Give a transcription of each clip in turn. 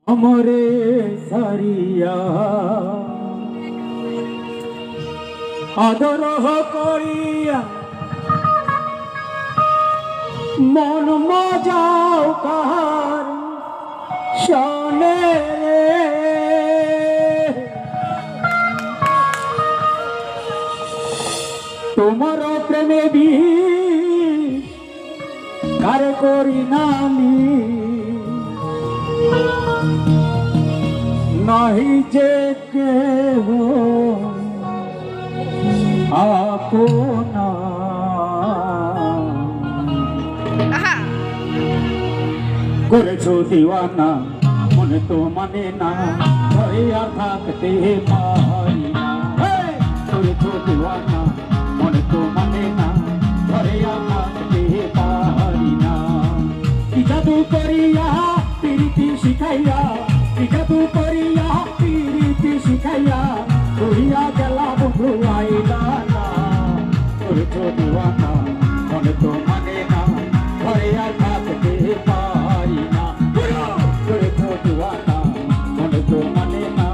আমরে সারিয়া আদরহ করিয়া মন মজাও কাহার শোনে রে। তোমার প্রেমে বি কারে করি নামি নাহি যে কেহ আপনা করেছো দিওয়ানা মনে তো মানে না ঘরে আর থাকতে পারি না। করেছো দিওয়ানা মনে তো মানে না ঘরে আর থাকতে পারি না। কি জাদু করিয়া প্রীতি শিখাইয়া কি জাদু করিয়া প্রীতি শিখাইয়া করিয়া গেলা বন্ধু আইলা না। করেছো দিওয়ানা মনে তো মানে না ঘরে আর থাকতে পারি না। করেছো দিওয়ানা মনে তো মানে না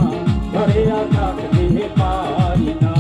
ঘরে আর থাকতে পারি না।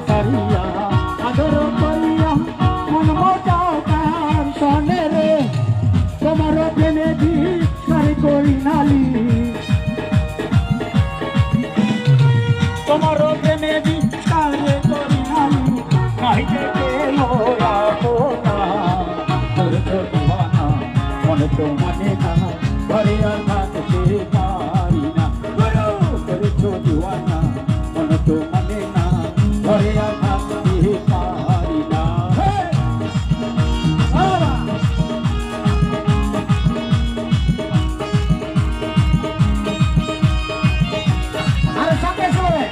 সারিয়া আদর করিয়া মন মজাও তার শোনে রে। তোমার প্রেমে দি সারি করি নালি তোমার প্রেমে দি সারি করি নালি নাই দেখে মোরা পোনা। করেছো দিওয়ানা মনে তো মানে না ঘরে আর থাকতে পারি না। করেছো দিওয়ানা মনে তো মানে না ঘরে আর থাকতে পারি না। আরে সামনে সরে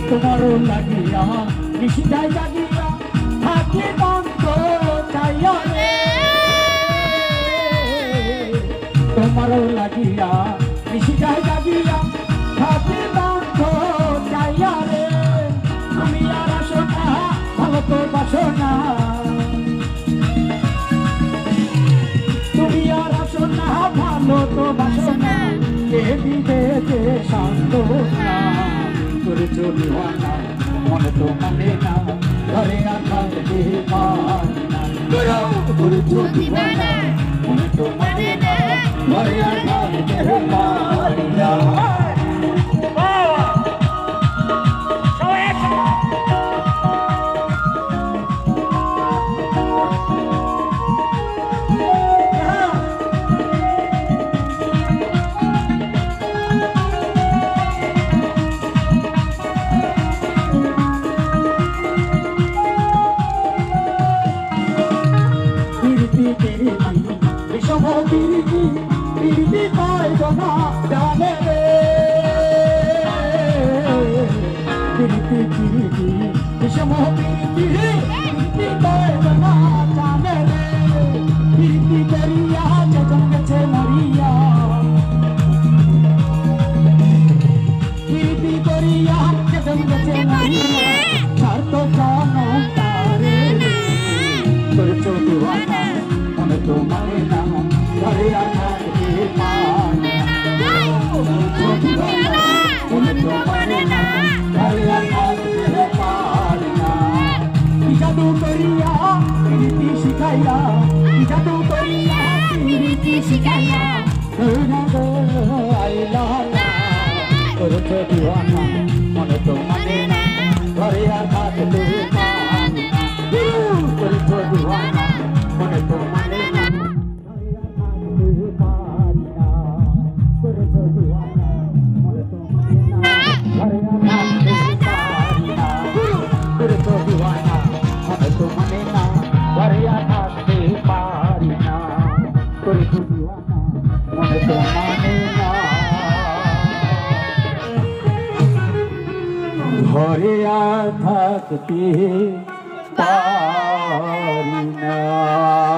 তোমারও লাগিয়া নিশিদায় জাগিয়া থাকি মন্ত্র চাইয়া রে। তোমারও লাগিয়া নিশিদায় জাগিয়া থাকি মন্ত্র চাইয়া রে। তুমি আর আসো না ভালো তো বাসো না তুমি আর আসো না ভালো তো বাসো না কে দিবে যে শান্ত না। করেছো দিওয়ানা মনে তো মানে না ঘরে আর থাকতে পারি না। করেছো দিওয়ানা মনে তো মানে না ঘরে আর থাকতে পারি না। বিষম প্রীতি প্রীতি পাইব না জানে রে। প্রীতি প্রীতি বিষম প্রীতি প্রীতি পাইব না জানে রে। প্রীতি করিয়া যখন গেছে মরিয়া প্রীতি করিয়া যখন গেছে মরিয়া তার তো জানো তারে। করেছো দিওয়ানা মনে তো মানে না ঘরে আর থাকতে পারি না। করেছো দিওয়ানা মনে তো মানে না ঘরে আর থাকতে পারি না। কি জাদু করিয়া প্রীতি শিখাইয়া কি জাদু করিয়া প্রীতি শিখাইয়া আইলা না। করেছো দিওয়ানা মনে তো মানে না ঘরে আর থাকতে পারি না।